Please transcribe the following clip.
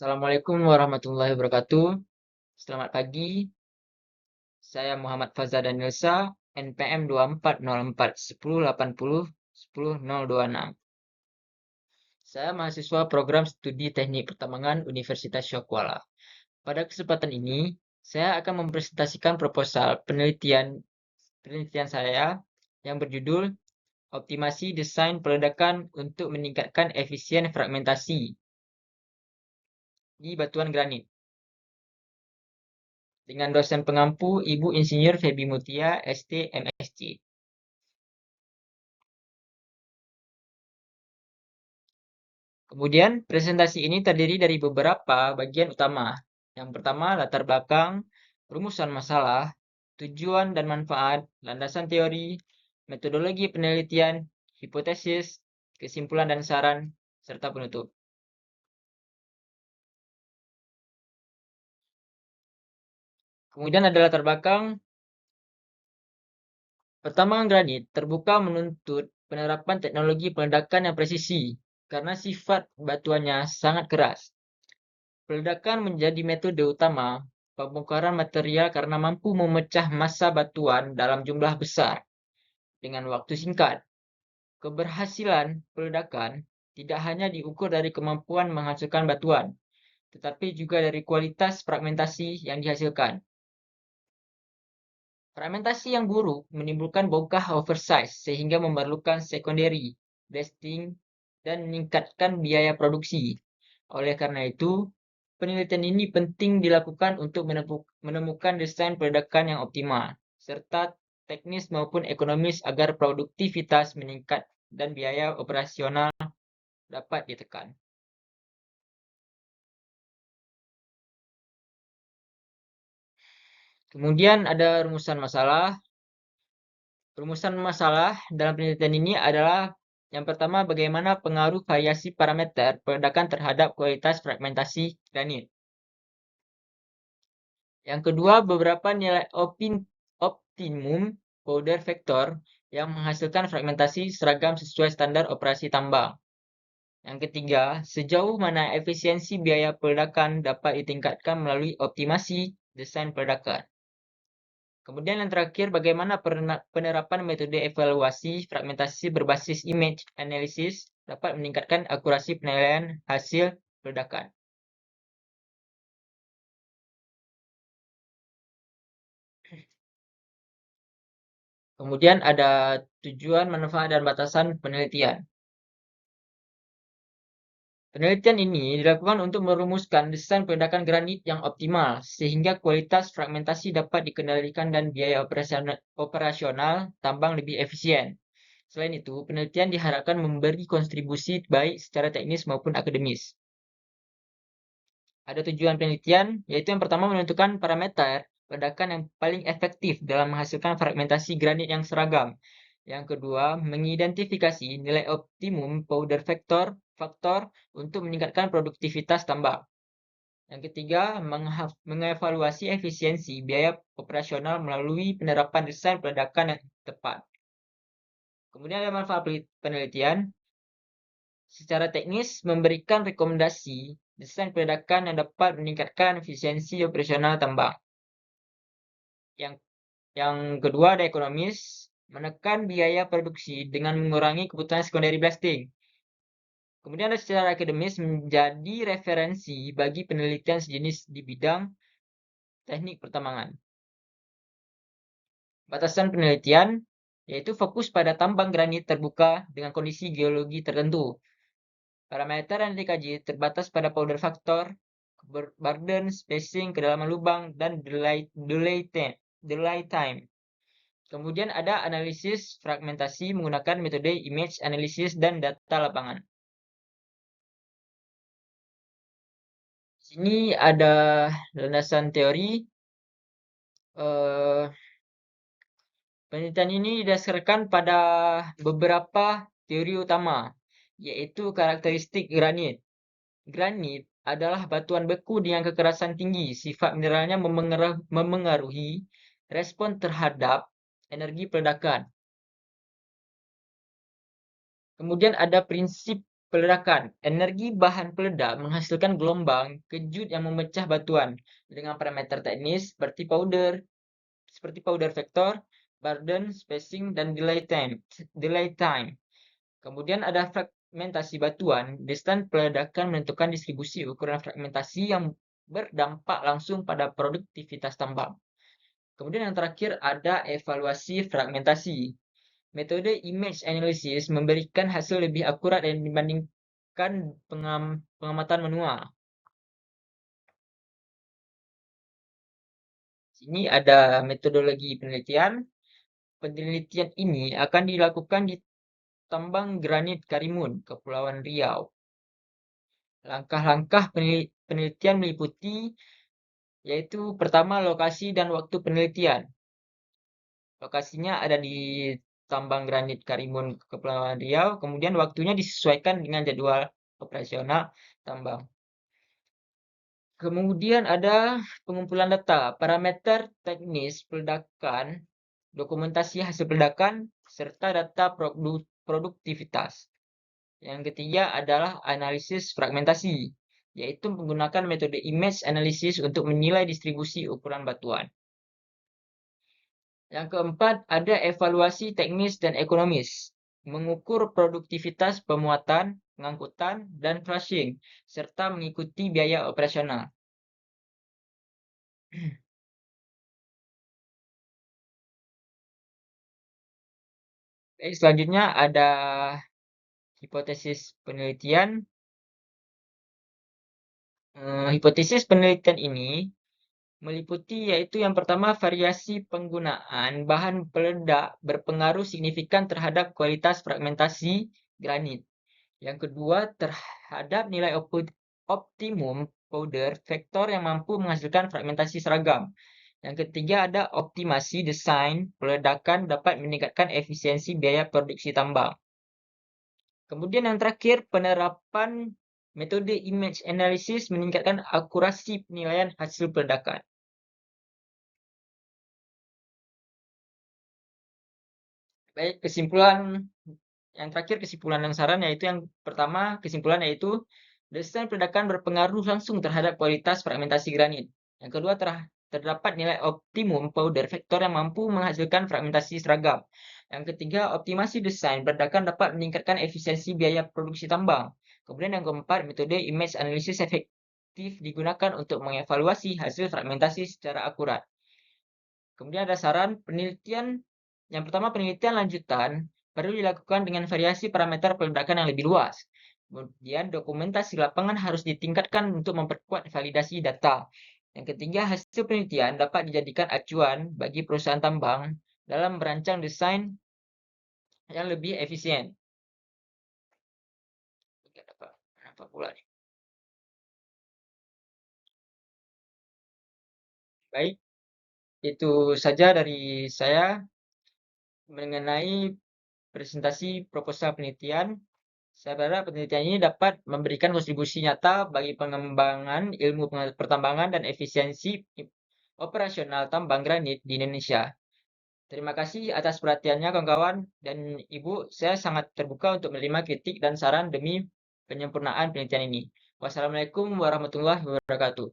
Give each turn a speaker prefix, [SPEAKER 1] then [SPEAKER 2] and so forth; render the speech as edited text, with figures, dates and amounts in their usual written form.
[SPEAKER 1] Assalamualaikum warahmatullahi wabarakatuh. Selamat pagi, saya Muhammad Fazal Danielsa, NPM 240410801026. Saya mahasiswa program studi Teknik Pertambangan Universitas Syakuala. Pada kesempatan ini, saya akan mempresentasikan proposal penelitian saya yang berjudul Optimasi Desain Peledakan untuk Meningkatkan Efisien Fragmentasi di Batuan Granit, dengan dosen pengampu Ibu Insinyur Febi Mutia, ST, MSc. Kemudian, presentasi ini terdiri dari beberapa bagian utama. Yang pertama, latar belakang, rumusan masalah, tujuan dan manfaat, landasan teori, metodologi penelitian, hipotesis, kesimpulan dan saran, serta penutup. Kemudian ada latar belakang. Pertambangan granit terbuka menuntut penerapan teknologi peledakan yang presisi karena sifat batuannya sangat keras. Peledakan menjadi metode utama pembongkaran material karena mampu memecah massa batuan dalam jumlah besar dengan waktu singkat. Keberhasilan peledakan tidak hanya diukur dari kemampuan menghasilkan batuan, tetapi juga dari kualitas fragmentasi yang dihasilkan. Fragmentasi yang buruk menimbulkan bongkah oversize sehingga memerlukan secondary blasting dan meningkatkan biaya produksi. Oleh karena itu, penelitian ini penting dilakukan untuk menemukan desain peledakan yang optimal, serta teknis maupun ekonomis agar produktivitas meningkat dan biaya operasional dapat ditekan. Kemudian ada rumusan masalah. Rumusan masalah dalam penelitian ini adalah yang pertama, bagaimana pengaruh variasi parameter peledakan terhadap kualitas fragmentasi granit. Yang kedua, beberapa nilai optimum powder factor yang menghasilkan fragmentasi seragam sesuai standar operasi tambang. Yang ketiga, sejauh mana efisiensi biaya peledakan dapat ditingkatkan melalui optimasi desain peledakan. Kemudian yang terakhir, bagaimana penerapan metode evaluasi fragmentasi berbasis image analysis dapat meningkatkan akurasi penilaian hasil peledakan. Kemudian ada tujuan, manfaat, dan batasan penelitian. Penelitian ini dilakukan untuk merumuskan desain peledakan granit yang optimal, sehingga kualitas fragmentasi dapat dikendalikan dan biaya operasional tambang lebih efisien. Selain itu, penelitian diharapkan memberi kontribusi baik secara teknis maupun akademis. Ada tujuan penelitian, yaitu yang pertama menentukan parameter peledakan yang paling efektif dalam menghasilkan fragmentasi granit yang seragam. Yang kedua, mengidentifikasi nilai optimum powder faktor untuk meningkatkan produktivitas tambang. Yang ketiga, mengevaluasi efisiensi biaya operasional melalui penerapan desain peledakan yang tepat. Kemudian ada manfaat penelitian. Secara teknis, memberikan rekomendasi desain peledakan yang dapat meningkatkan efisiensi operasional tambang. Yang kedua ada ekonomis, menekan biaya produksi dengan mengurangi kebutuhan secondary blasting. Kemudian ada secara akademis, menjadi referensi bagi penelitian sejenis di bidang teknik pertambangan. Batasan penelitian yaitu fokus pada tambang granit terbuka dengan kondisi geologi tertentu. Parameter yang dikaji terbatas pada powder factor, burden, spacing, kedalaman lubang, dan delay time. Kemudian ada analisis fragmentasi menggunakan metode image analysis dan data lapangan. Di sini ada landasan teori. Penelitian ini didasarkan pada beberapa teori utama, yaitu karakteristik granit. Granit adalah batuan beku dengan kekerasan tinggi. Sifat mineralnya memengaruhi respon terhadap energi peledakan. Kemudian ada prinsip peledakan. Energi bahan peledak menghasilkan gelombang kejut yang memecah batuan dengan parameter teknis seperti powder vector, burden, spacing, dan delay time. Kemudian ada fragmentasi batuan. Desain peledakan menentukan distribusi ukuran fragmentasi yang berdampak langsung pada produktivitas tambang. Kemudian yang terakhir ada evaluasi fragmentasi. Metode image analysis memberikan hasil lebih akurat dan dibandingkan pengamatan manual. Sini ada metodologi penelitian. Penelitian ini akan dilakukan di tambang granit Karimun, Kepulauan Riau. Langkah-langkah penelitian meliputi yaitu pertama lokasi dan waktu penelitian. Lokasinya ada di tambang granit Karimun, Kepulauan Riau, kemudian waktunya disesuaikan dengan jadwal operasional tambang. Kemudian ada pengumpulan data, parameter teknis peledakan, dokumentasi hasil peledakan, serta data produktivitas. Yang ketiga adalah analisis fragmentasi, yaitu menggunakan metode image analysis untuk menilai distribusi ukuran batuan. Yang keempat ada evaluasi teknis dan ekonomis, mengukur produktivitas pemuatan, pengangkutan, dan crushing, serta mengikuti biaya operasional. Baik, selanjutnya ada hipotesis penelitian. Hipotesis penelitian ini meliputi yaitu yang pertama variasi penggunaan bahan peledak berpengaruh signifikan terhadap kualitas fragmentasi granit. Yang kedua terhadap nilai optimum powder vector yang mampu menghasilkan fragmentasi seragam. Yang ketiga ada optimasi desain peledakan dapat meningkatkan efisiensi biaya produksi tambang. Kemudian yang terakhir, penerapan metode image analysis meningkatkan akurasi penilaian hasil peledakan. Baik, yang terakhir kesimpulan dan saran yaitu yang pertama kesimpulan yaitu desain peledakan berpengaruh langsung terhadap kualitas fragmentasi granit. Yang kedua terdapat nilai optimum powder vector yang mampu menghasilkan fragmentasi seragam. Yang ketiga, optimasi desain peledakan dapat meningkatkan efisiensi biaya produksi tambang. Kemudian yang keempat, metode image analysis efektif digunakan untuk mengevaluasi hasil fragmentasi secara akurat. Kemudian ada saran penelitian. Yang pertama, penelitian lanjutan perlu dilakukan dengan variasi parameter peledakan yang lebih luas. Kemudian dokumentasi lapangan harus ditingkatkan untuk memperkuat validasi data. Yang ketiga, hasil penelitian dapat dijadikan acuan bagi perusahaan tambang dalam merancang desain yang lebih efisien. Apa pula nih? Baik, itu saja dari saya mengenai presentasi proposal penelitian. Saya berharap penelitian ini dapat memberikan kontribusi nyata bagi pengembangan ilmu pertambangan dan efisiensi operasional tambang granit di Indonesia. Terima kasih atas perhatiannya kawan-kawan dan Ibu. Saya sangat terbuka untuk menerima kritik dan saran demi penyempurnaan penelitian ini. Wassalamualaikum warahmatullahi wabarakatuh.